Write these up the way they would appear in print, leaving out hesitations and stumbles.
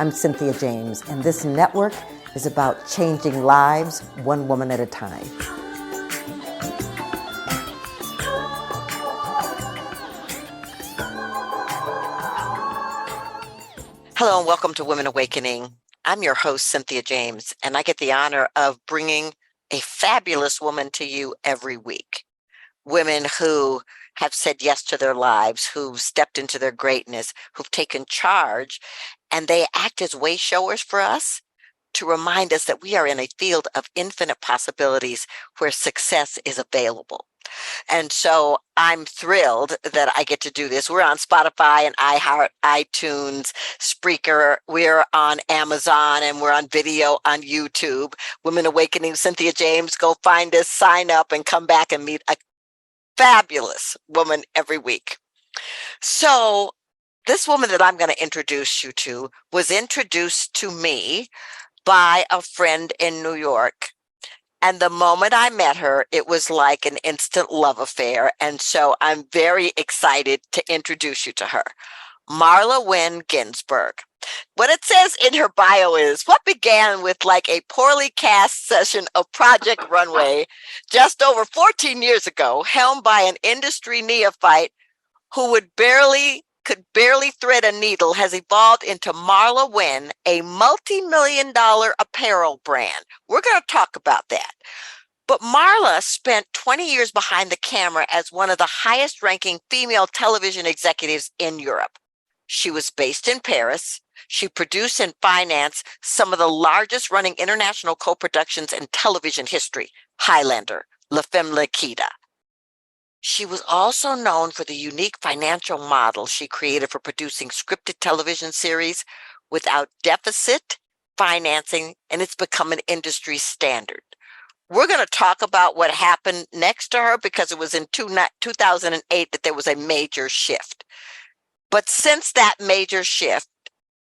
I'm Cynthia James, and this network is about changing lives one woman at a time. Hello and welcome to Women Awakening. I'm your host, Cynthia James, and I get the honor of bringing a fabulous woman to you every week. Women who have said yes to their lives, who've stepped into their greatness, who've taken charge, and they act as way showers for us to remind us that we are in a field of infinite possibilities where success is available. And so I'm thrilled that I get to do this. We're on Spotify and iHeart, iTunes, Spreaker. We're on Amazon and we're on video on YouTube. Women Awakening, Cynthia James. Go find us, sign up, and come back and meet a fabulous woman every week. So this woman that I'm going to introduce you to was introduced to me by a friend in New York. And the moment I met her, it was like an instant love affair. And so I'm very excited to introduce you to her. Marla WYNNE Ginsburg. What it says in her bio is what began with like a poorly cast session of Project Runway just over 14 years ago, helmed by an industry neophyte who could barely thread a needle, has evolved into Marla WYNNE, a multi-million-dollar apparel brand. We're going to talk about that. But Marla spent 20 years behind the camera as one of the highest-ranking female television executives in Europe. She was based in Paris. She produced and financed some of the largest running international co-productions in television history, Highlander, La Femme Nikita. She was also known for the unique financial model she created for producing scripted television series without deficit financing, and it's become an industry standard. We're going to talk about what happened next to her because it was in 2008 that there was a major shift. But since that major shift,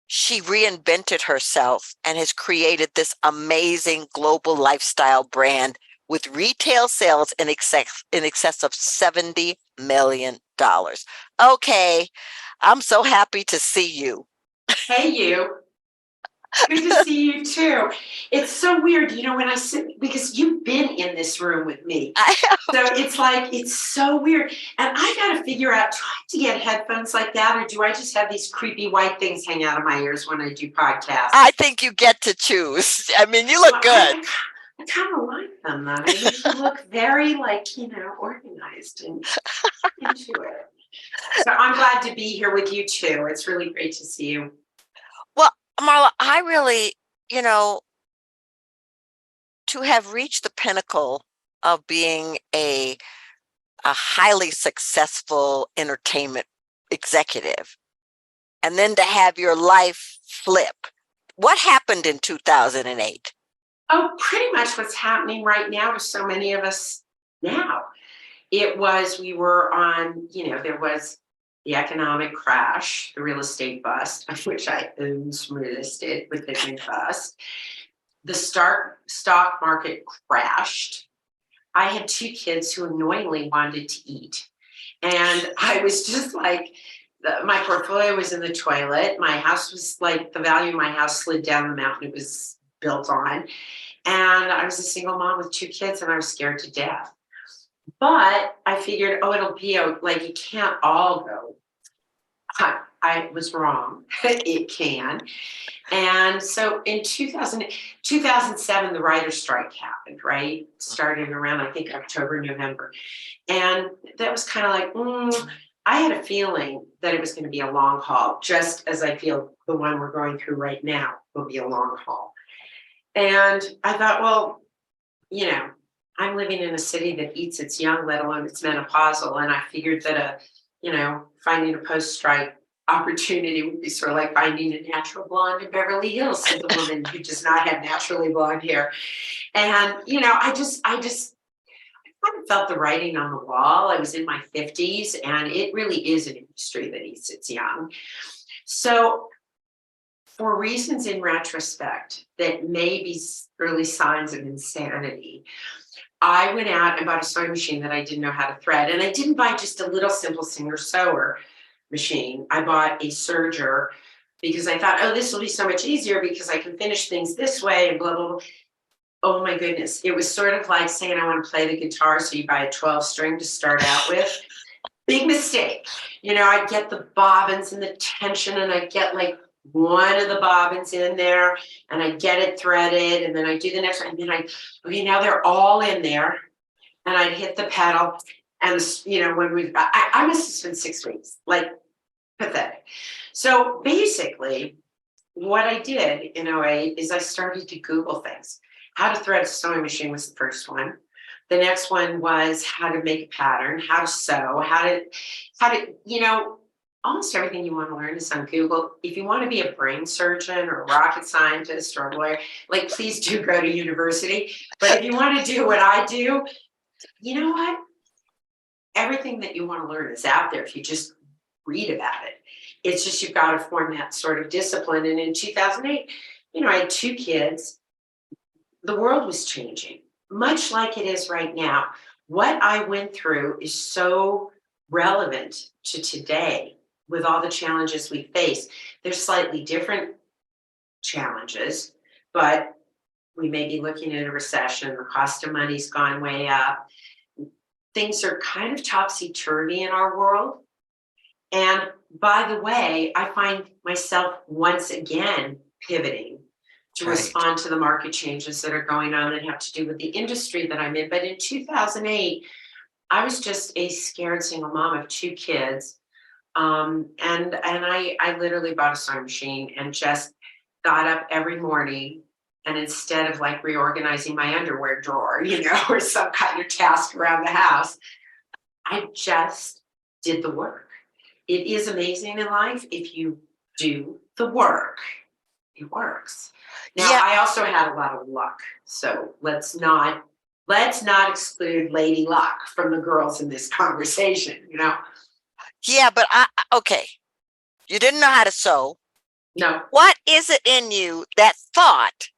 she reinvented herself and has created this amazing global lifestyle brand with retail sales in excess of $70 million. Okay, I'm so happy to see you. Hey, you. Good to see you too. It's so weird, when I sit, because you've been in this room with me. I have. So it's like, it's so weird. And I got to figure out, do I have to get headphones like that? Or do I just have these creepy white things hang out of my ears when I do podcasts? I think you get to choose. I mean, you look good. I kind of like them, though. They make you look very, organized and into it. So I'm glad to be here with you, too. It's really great to see you. Well, Marla, I really, to have reached the pinnacle of being a highly successful entertainment executive, and then to have your life flip, what happened in 2008? Oh, pretty much what's happening right now to so many of us now. We were on, there was the economic crash, the real estate bust, of which I owned some real estate within the bust. The stock market crashed. I had two kids who annoyingly wanted to eat. And I was just like, my portfolio was in the toilet. My house was like, the value of my house slid down the mountain it was built on. And I was a single mom with two kids and I was scared to death. But I figured, it'll be it can't all go. I was wrong. It can. And so in 2007, the writer's strike happened, right? Started around, I think, October, November. And that was kind of like, I had a feeling that it was going to be a long haul, just as I feel the one we're going through right now will be a long haul. And I thought, I'm living in a city that eats its young, let alone its menopausal. And I figured that finding a post-strike opportunity would be sort of like finding a natural blonde in Beverly Hills as a woman who does not have naturally blonde hair. And, I kind of felt the writing on the wall. I was in my 50s and it really is an industry that eats its young. So for reasons in retrospect that may be early signs of insanity, I went out and bought a sewing machine that I didn't know how to thread. And I didn't buy just a little simple Singer sewer machine. I bought a serger because I thought, oh, this will be so much easier because I can finish things this way and blah, blah, blah. Oh my goodness. It was sort of like saying I want to play the guitar, so you buy a 12 string to start out with. Big mistake. I get the bobbins and the tension, and I get like one of the bobbins in there, and I get it threaded, and then I do the next one, and then okay, now they're all in there, and I'd hit the pedal, and when I must have spent 6 weeks, like pathetic. So basically, what I did in '08 is I started to Google things. How to thread a sewing machine was the first one. The next one was how to make a pattern, how to sew, how to, almost everything you want to learn is on Google. If you want to be a brain surgeon or a rocket scientist or a lawyer, like, please do go to university. But if you want to do what I do, you know what? Everything that you want to learn is out there if you just read about it. It's just you've got to form that sort of discipline. And in 2008, I had 2 kids. The world was changing, much like it is right now. What I went through is so relevant to today with all the challenges we face. There's slightly different challenges, but we may be looking at a recession. The cost of money's gone way up. Things are kind of topsy-turvy in our world. And by the way, I find myself once again pivoting to respond to the market changes that are going on that have to do with the industry that I'm in. But in 2008, I was just a scared single mom of 2 kids. And I literally bought a sewing machine and just got up every morning. And instead of like reorganizing my underwear drawer, or some kind of task around the house, I just did the work. It is amazing in life. If you do the work, it works. Now, Yeah. I also had a lot of luck. So let's not exclude Lady Luck from the girls in this conversation, Yeah, but okay. You didn't know how to sew. No. What is it in you that thought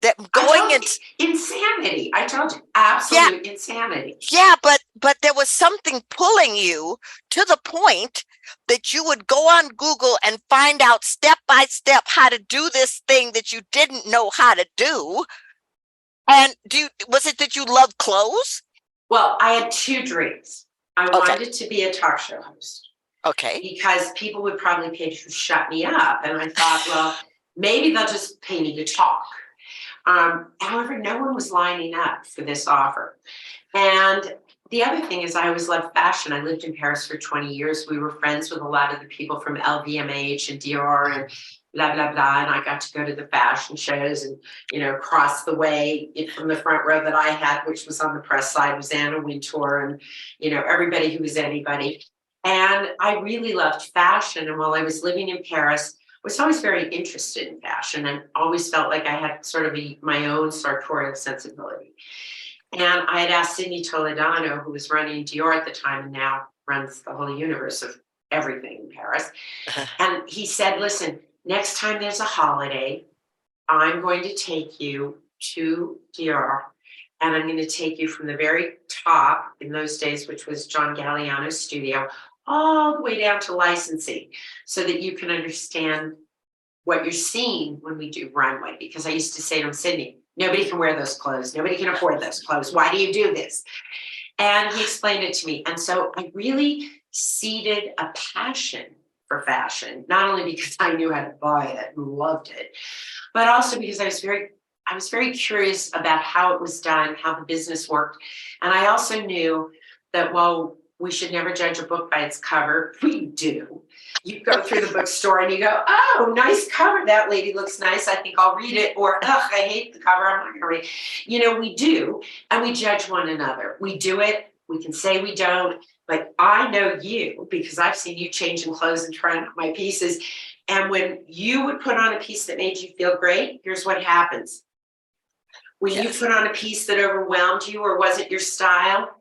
that going into insanity? I told you, absolute insanity. Yeah, but there was something pulling you to the point that you would go on Google and find out step by step how to do this thing that you didn't know how to do. And was it that you love clothes? Well, I had 2 dreams. I wanted to be a talk show host. Okay. Because people would probably pay to shut me up. And I thought, well, maybe they'll just pay me to talk. However, no one was lining up for this offer. And the other thing is I always loved fashion. I lived in Paris for 20 years. We were friends with a lot of the people from LVMH and Dior and blah, blah, blah. And I got to go to the fashion shows and, across the way from the front row that I had, which was on the press side, was Anna Wintour and, everybody who was anybody. And I really loved fashion. And while I was living in Paris, I was always very interested in fashion and always felt like I had sort of my own sartorial sensibility. And I had asked Sidney Toledano, who was running Dior at the time and now runs the whole universe of everything in Paris. And he said, listen, next time there's a holiday, I'm going to take you to Dior. And I'm going to take you from the very top in those days, which was John Galliano's studio, all the way down to licensing so that you can understand what you're seeing when we do runway. Because I used to say to him, Sydney, nobody can wear those clothes. Nobody can afford those clothes. Why do you do this? And he explained it to me. And so I really seeded a passion for fashion, not only because I knew how to buy it and loved it, but also because I was very curious about how it was done, how the business worked. And I also knew that while we should never judge a book by its cover, we do. You go through the bookstore and you go, oh, nice cover. That lady looks nice. I think I'll read it. Or, ugh, I hate the cover. I'm not going to read it. We do. And we judge one another. We do it. We can say we don't. But I know you because I've seen you changing clothes and trying out my pieces. And when you would put on a piece that made you feel great, here's what happens. When you put on a piece that overwhelmed you or wasn't your style,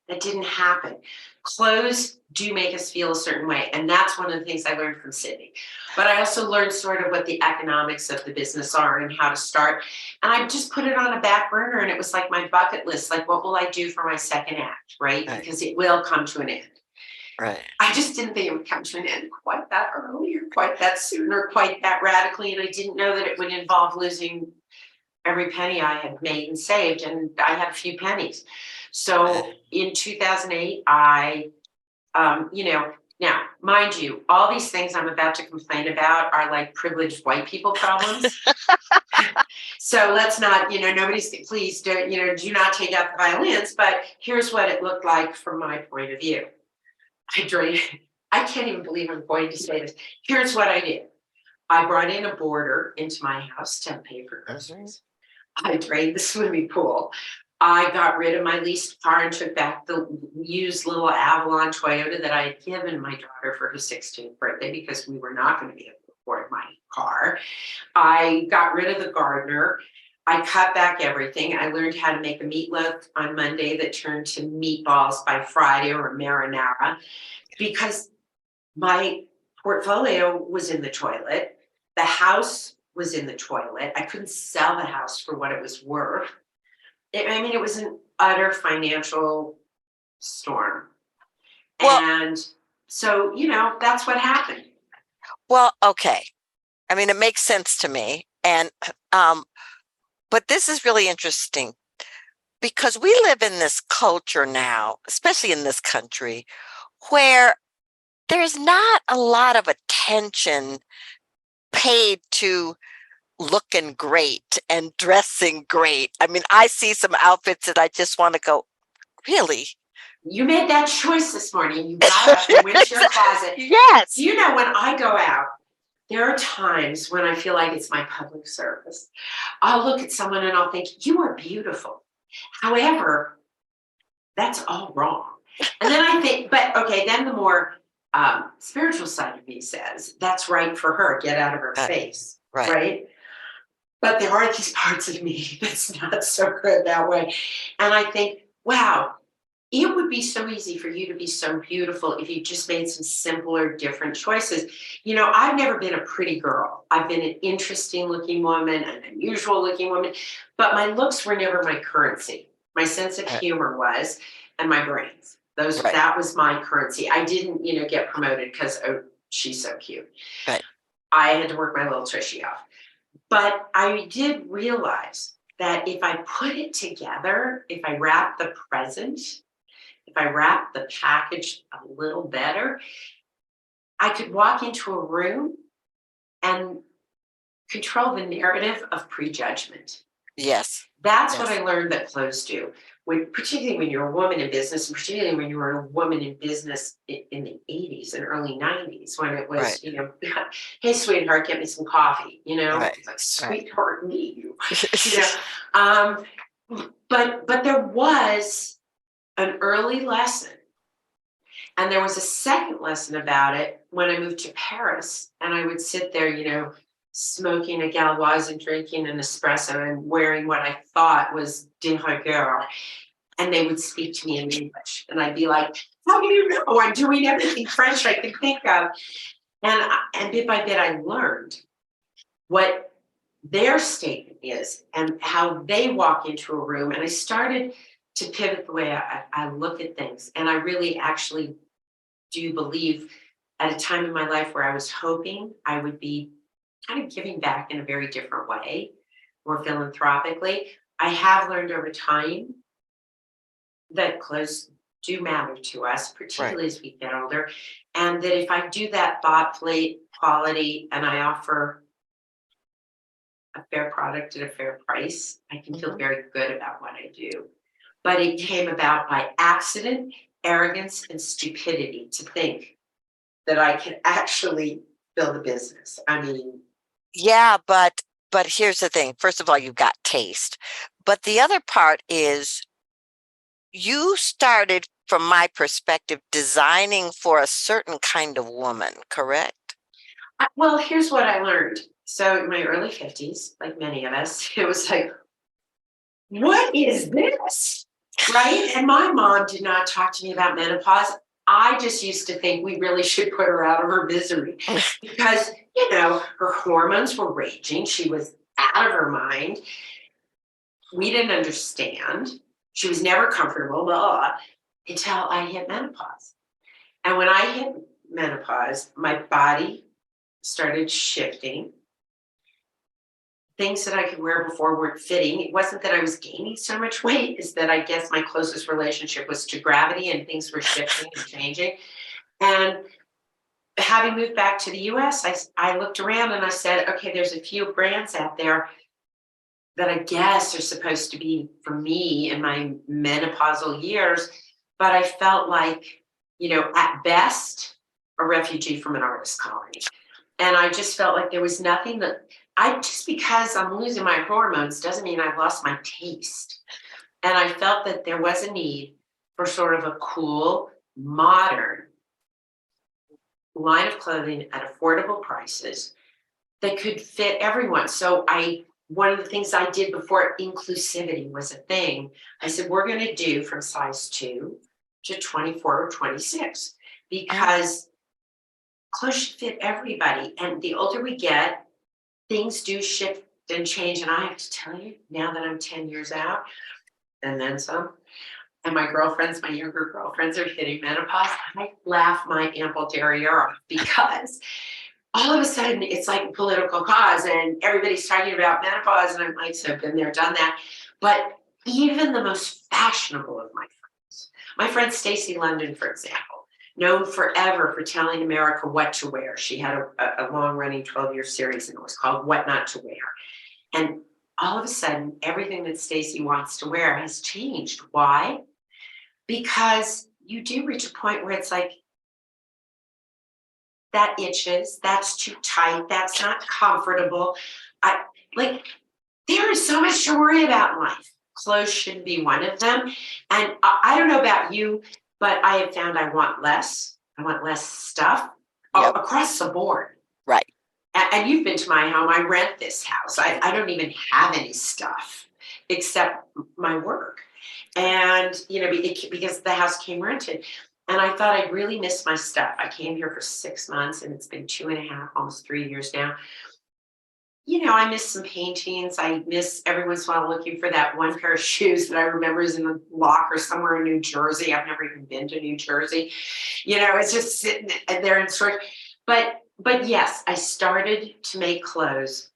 that didn't happen. Clothes do make us feel a certain way. And that's one of the things I learned from Sydney. But I also learned sort of what the economics of the business are and how to start. And I just put it on a back burner and it was like my bucket list. Like, what will I do for my second act, right? Because it will come to an end. Right. I just didn't think it would come to an end quite that earlier. quite that soon or quite that radically, and I didn't know that it would involve losing every penny I had made and saved, and I had a few pennies. So in 2008, now, mind you, all these things I'm about to complain about are like privileged white people problems. So let's not, please don't, do not take out the violins. But here's what it looked like from my point of view. I can't even believe I'm going to say this. Here's what I did. I brought in a boarder into my house to pay for groceries. I drained the swimming pool. I got rid of my leased car and took back the used little Avalon Toyota that I had given my daughter for her 16th birthday because we were not going to be able to afford my car. I got rid of the gardener. I cut back everything. I learned how to make a meatloaf on Monday that turned to meatballs by Friday, or a marinara, because my portfolio was in the toilet. The house was in the toilet. I couldn't sell the house for what it was worth. It was an utter financial storm. Well, and so, that's what happened. Well, okay. I mean, it makes sense to me. And, but this is really interesting because we live in this culture now, especially in this country, where there's not a lot of attention paid to looking great and dressing great. I mean, I see some outfits that I just want to go, really? You made that choice this morning. You got up and went to your closet. Yes. When I go out, there are times when I feel like it's my public service. I'll look at someone and I'll think, you are beautiful. However, that's all wrong. And then I think, but okay, then the more spiritual side of me says, that's right for her. Get out of her face. Right. But there are these parts of me that's not so good that way. And I think, wow, it would be so easy for you to be so beautiful if you just made some simpler, different choices. I've never been a pretty girl. I've been an interesting looking woman, an unusual looking woman, but my looks were never my currency. My sense of humor was, and my brains. That was my currency. I didn't, get promoted because, oh, she's so cute. Right. I had to work my little tushy off. But I did realize that if I put it together, if I wrap the present, if I wrap the package a little better, I could walk into a room and control the narrative of prejudgment. Yes. That's what I learned that clothes do. Particularly when you're a woman in business, and particularly when you were a woman in business in the 80s and early 90s, when it was, hey, sweetheart, get me some coffee, It's like, sweetheart, me, you. But there was an early lesson. And there was a second lesson about it when I moved to Paris, and I would sit there, smoking a Gauloise and drinking an espresso and wearing what I thought was de rigueur. And they would speak to me in English. And I'd be like, how do you know? I'm doing everything French I could think of. And bit by bit, I learned what their statement is and how they walk into a room. And I started to pivot the way I look at things. And I really actually do believe at a time in my life where I was hoping I would be kind of giving back in a very different way, more philanthropically. I have learned over time that clothes do matter to us, particularly as we get older. And that if I do that thoughtfully, quality, and I offer a fair product at a fair price, I can feel very good about what I do. But it came about by accident, arrogance, and stupidity to think that I could actually build a business. I mean, yeah, but here's the thing. First of all, you've got taste. But the other part is you started, from my perspective, designing for a certain kind of woman, correct? Well, here's what I learned. So in my early 50s, like many of us, it was like, what is this? Right? And my mom did not talk to me about menopause. I just used to think we really should put her out of her misery because, her hormones were raging. She was out of her mind. We didn't understand. She was never comfortable, until I hit menopause. And when I hit menopause, my body started shifting. Things that I could wear before weren't fitting. It wasn't that I was gaining so much weight, is that I guess my closest relationship was to gravity, and things were shifting and changing. And having moved back to the US, I looked around and I said, okay, there's a few brands out there that I guess are supposed to be for me in my menopausal years. But I felt like, at best, a refugee from an artist colony. And I just felt like there was nothing that just because I'm losing my hormones doesn't mean I've lost my taste. And I felt that there was a need for sort of a cool, modern line of clothing at affordable prices that could fit everyone. So one of the things I did before inclusivity was a thing, I said, we're going to do from size 2 to 24 or 26, because clothes should fit everybody. And the older we get, things do shift and change. And I have to tell you, now that I'm 10 years out and then some, and my younger girlfriends are hitting menopause, I laugh my ample derriere off, because all of a sudden it's like a political cause and everybody's talking about menopause. And I'm like, so I've been there, done that. But even the most fashionable of my friend Stacey London, for example, known forever for telling America what to wear. She had a long-running 12-year series, and it was called What Not to Wear. And all of a sudden, everything that Stacey wants to wear has changed. Why? Because you do reach a point where it's like, that itches, that's too tight, that's not comfortable. There is so much to worry about in life. Clothes shouldn't be one of them. And I don't know about you, but I have found I want less. I want less stuff across the board. Right. And you've been to my home. I rent this house. I don't even have any stuff except my work. And, because the house came rented. And I thought I'd really miss my stuff. I came here for 6 months, and it's been 2.5, almost 3 years now. I miss some paintings. I miss every once in a while looking for that one pair of shoes that I remember is in a locker somewhere in New Jersey. I've never even been to New Jersey. It's just sitting there in storage. But yes, I started to make clothes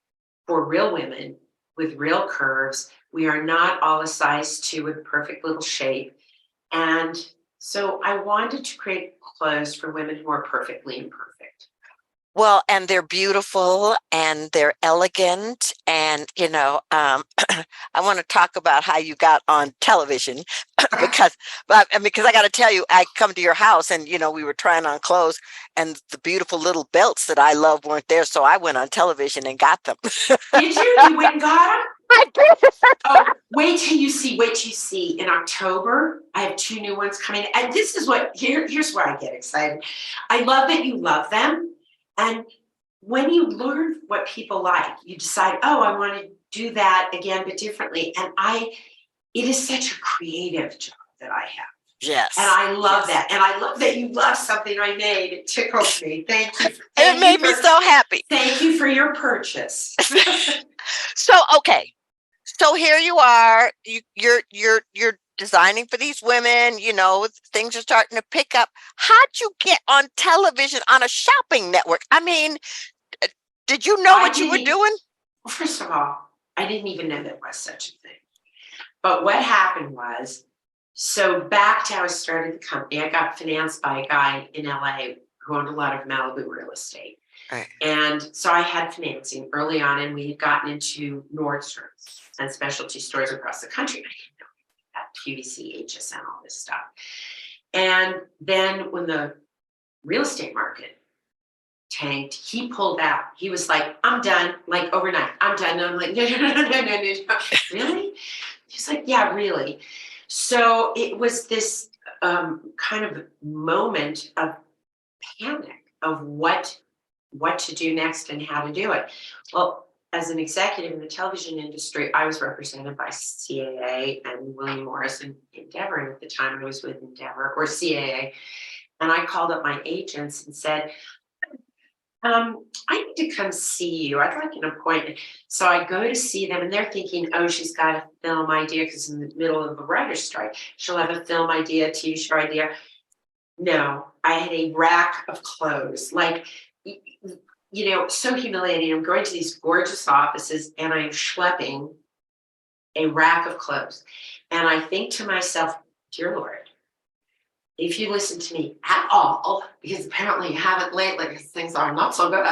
for real women with real curves. We are not all a size 2 with perfect little shape. And so I wanted to create clothes for women who are perfectly imperfect. Well, and they're beautiful and they're elegant. And, I want to talk about how you got on television because I got to tell you, I come to your house and, we were trying on clothes and the beautiful little belts that I love weren't there. So I went on television and got them. Did you? You went and got them? I did. Oh, wait till you see. In October, I have 2 new ones coming. And this is here's where I get excited. I love that you love them. And when you learn what people like, you decide, I want to do that again, but differently. And it is such a creative job that I have. Yes. And I love that. And I love that you love something I made. It tickles me. Thank you. It made me so happy. Thank you for your purchase. Okay. So here you are, you're designing for these women, things are starting to pick up. How'd you get on television on a shopping network? I mean, did you know what you were doing? First of all, I didn't even know there was such a thing. But what happened was, so back to how I started the company, I got financed by a guy in LA who owned a lot of Malibu real estate. Right. And so I had financing early on, and we had gotten into Nordstrom's and specialty stores across the country. I didn't know that QVC, HSN, all this stuff. And then when the real estate market tanked, he pulled out. He was like, I'm done, like overnight. I'm done. And I'm like, no. Really? He's like, yeah, really. So it was this kind of moment of panic of what to do next and how to do it. Well, as an executive in the television industry, I was represented by CAA and William Morris and Endeavor. And at the time I was with Endeavor or CAA. And I called up my agents and said, I need to come see you. I'd like an appointment. So I go to see them and they're thinking, she's got a film idea because in the middle of the writer's strike, she'll have a film idea, a TV show idea. No, I had a rack of clothes. Like, so humiliating. I'm going to these gorgeous offices and I'm schlepping a rack of clothes. And I think to myself, dear Lord, if you listen to me at all, because apparently you haven't lately, because things are not so good.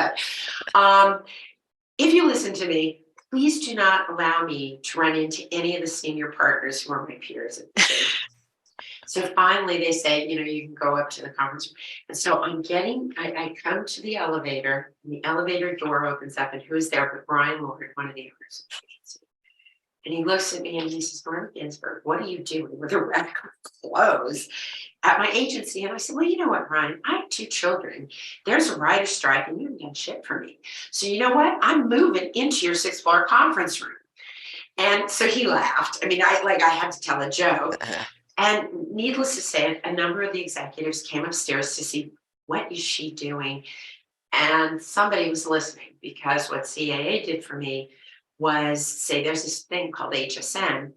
If you listen to me, please do not allow me to run into any of the senior partners who are my peers at this age. So finally they say, you can go up to the conference room. And so I come to the elevator, and the elevator door opens up, and who's there but Brian Lord, one of the owners of the agency. And he looks at me and he says, Marla Ginsburg, what are you doing with a rack of clothes at my agency? And I said, well, you know what, Ryan, I have 2 children. There's a writer's strike and you haven't done shit for me. So you know what? I'm moving into your 6th floor conference room. And so he laughed. I mean, I had to tell a joke. And needless to say, a number of the executives came upstairs to see what is she doing. And somebody was listening, because what CAA did for me was say, there's this thing called HSN,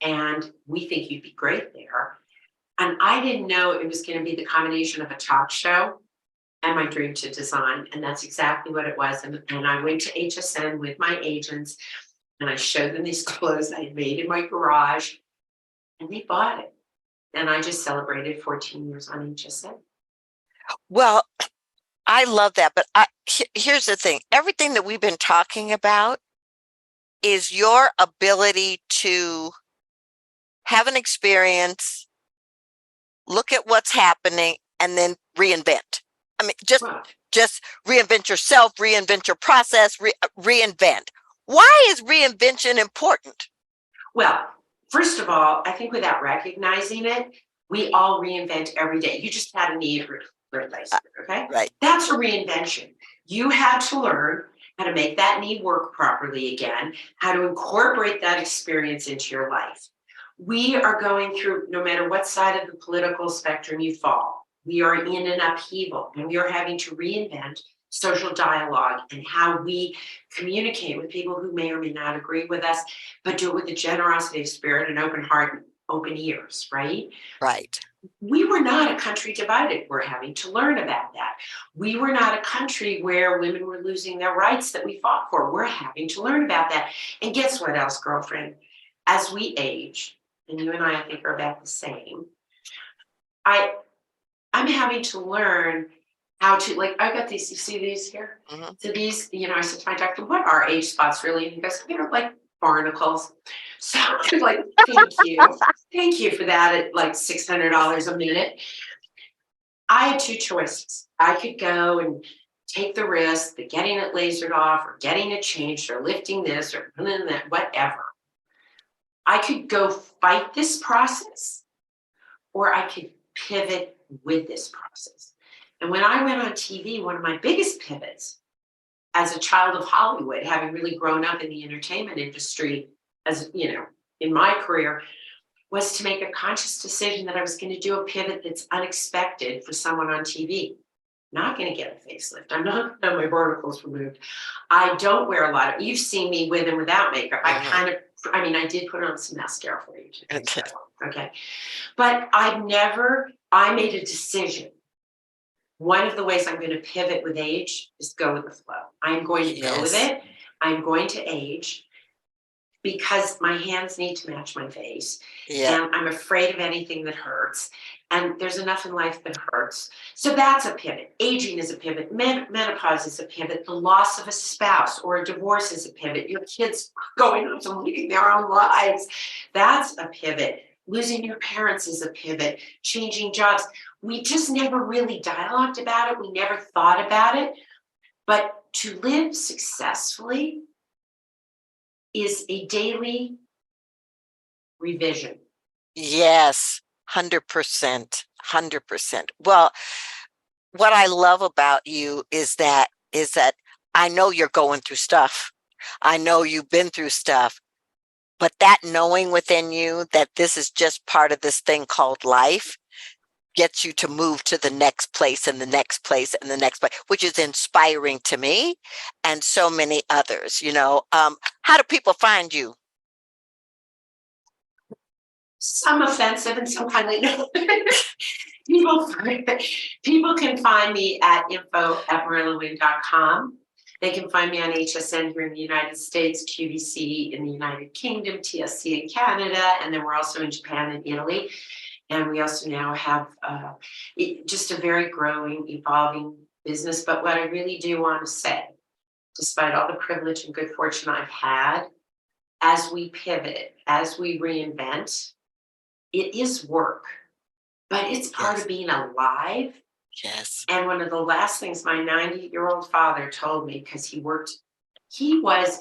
and we think you'd be great there. And I didn't know it was going to be the combination of a talk show and my dream to design. And that's exactly what it was. And I went to HSN with my agents and I showed them these clothes I had made in my garage, and they bought it. And I just celebrated 14 years on HSN. Well, I love that. But here's the thing. Everything that we've been talking about is your ability to have an experience, look at what's happening, and then reinvent. I mean, just reinvent yourself, reinvent your process, reinvent. Why is reinvention important? Well, first of all, I think without recognizing it, we all reinvent every day. You just had a knee replacement, okay? Right. That's a reinvention. You had to learn how to make that knee work properly again, how to incorporate that experience into your life. We are going through, no matter what side of the political spectrum you fall, we are in an upheaval, and we are having to reinvent social dialogue and how we communicate with people who may or may not agree with us, but do it with the generosity of spirit and open heart and open ears, right? Right. We were not a country divided. We're having to learn about that. We were not a country where women were losing their rights that we fought for. We're having to learn about that. And guess what else, girlfriend? As we age, and you and I think are about the same, I'm having to learn how to, like, I got these, you see these here? Mm-hmm. So these, I said to my doctor, what are age spots really? And he goes, they're like barnacles. So I'm like, thank you for that at like $600 a minute. I had 2 choices. I could go and take the risk of getting it lasered off or getting it changed or lifting this or that, whatever. I could go fight this process, or I could pivot with this process. And when I went on TV, one of my biggest pivots as a child of Hollywood, having really grown up in the entertainment industry, as in my career, was to make a conscious decision that I was going to do a pivot that's unexpected for someone on TV. Not going to get a facelift. I'm not going to have my barnacles removed. I don't wear a lot of, you've seen me with and without makeup. I did put on some mascara for you today. Okay. But I made a decision. One of the ways I'm going to pivot with age is go with the flow. I'm going to go with it. I'm going to age because my hands need to match my face. Yeah. And I'm afraid of anything that hurts. And there's enough in life that hurts. So that's a pivot. Aging is a pivot. Menopause is a pivot. The loss of a spouse or a divorce is a pivot. Your kids going on to leading their own lives. That's a pivot. Losing your parents is a pivot. Changing jobs. We just never really dialogued about it. We never thought about it. But to live successfully is a daily revision. Yes, 100%. 100%. Well, what I love about you is that I know you're going through stuff. I know you've been through stuff, but that knowing within you that this is just part of this thing called life gets you to move to the next place and the next place and the next place, which is inspiring to me and so many others. How do people find you? some offensive and some kindly. people, people can find me at info@marlawynne.com. They can find me on HSN here in the United States, QVC in the United Kingdom, TSC in Canada, and then we're also in Japan and Italy. And we also now have just a very growing, evolving business. But what I really do want to say, despite all the privilege and good fortune I've had, as we pivot, as we reinvent, it is work, but it's part of being alive. Yes. And one of the last things my 90-year-old father told me, because he was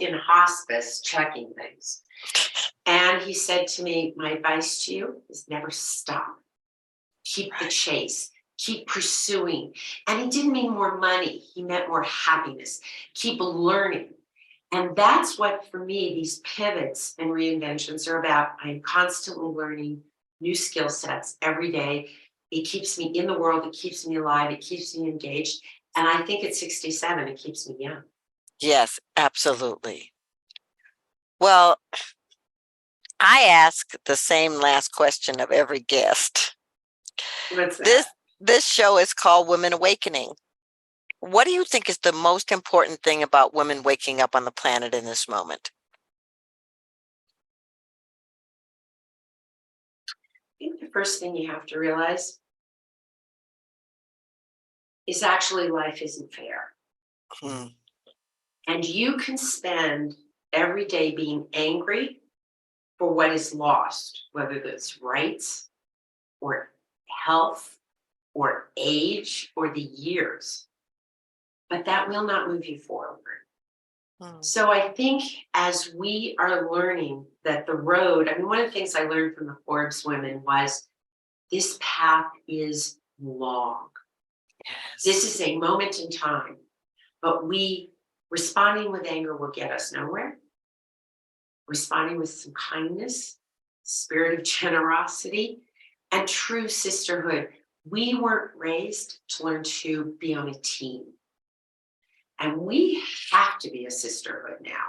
in hospice checking things. And he said to me, my advice to you is never stop. Keep the chase. Keep pursuing. And he didn't mean more money. He meant more happiness. Keep learning. And that's what, for me, these pivots and reinventions are about. I'm constantly learning new skill sets every day. It keeps me in the world. It keeps me alive. It keeps me engaged. And I think at 67, it keeps me young. Yes, absolutely. Well, I ask the same last question of every guest. What's that? This show is called Women Awakening. What do you think is the most important thing about women waking up on the planet in this moment? I think the first thing you have to realize is actually life isn't fair. Hmm. And you can spend every day being angry for what is lost, whether that's rights or health or age or the years, but that will not move you forward. So I think as we are learning that the road, I mean, one of the things I learned from the Forbes women was this path is long. Yes. This is a moment in time, but responding with anger will get us nowhere. Responding with some kindness, spirit of generosity, and true sisterhood. We weren't raised to learn to be on a team. And we have to be a sisterhood now.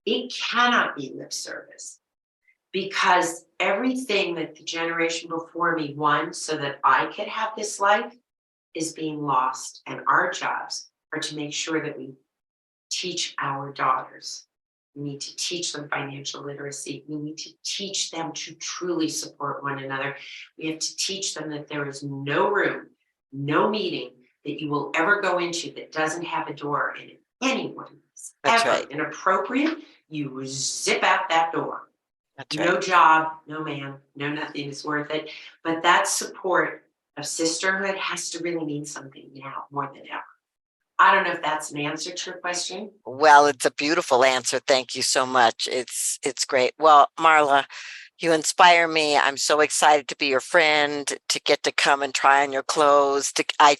It cannot be lip service, because everything that the generation before me won so that I could have this life is being lost. And our jobs are to make sure that we teach our daughters. We need to teach them financial literacy. We need to teach them to truly support one another. We have to teach them that there is no room, no meeting that you will ever go into that doesn't have a door. And if anyone is ever inappropriate, you zip out that door. No job, no man, no nothing is worth it. But that support of sisterhood has to really mean something now more than ever. I don't know if that's an answer to your question. Well, it's a beautiful answer. Thank you so much. It's great. Well, Marla, you inspire me. I'm so excited to be your friend, to get to come and try on your clothes. I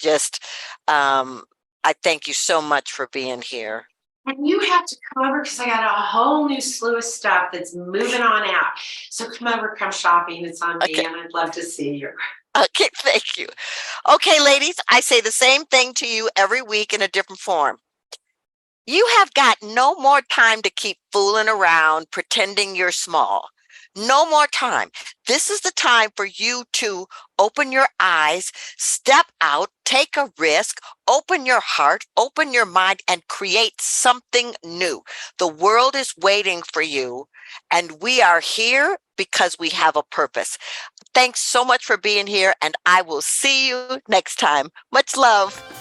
thank you so much for being here. And you have to come over because I got a whole new slew of stuff that's moving on out. So come over, come shopping. It's on me, and I'd love to see you. Okay, thank you. Okay, ladies, I say the same thing to you every week in a different form. You have got no more time to keep fooling around, pretending you're small. No more time. This is the time for you to open your eyes, step out, take a risk, open your heart, open your mind, and create something new. The world is waiting for you, and we are here because we have a purpose. Thanks so much for being here, and I will see you next time. Much love.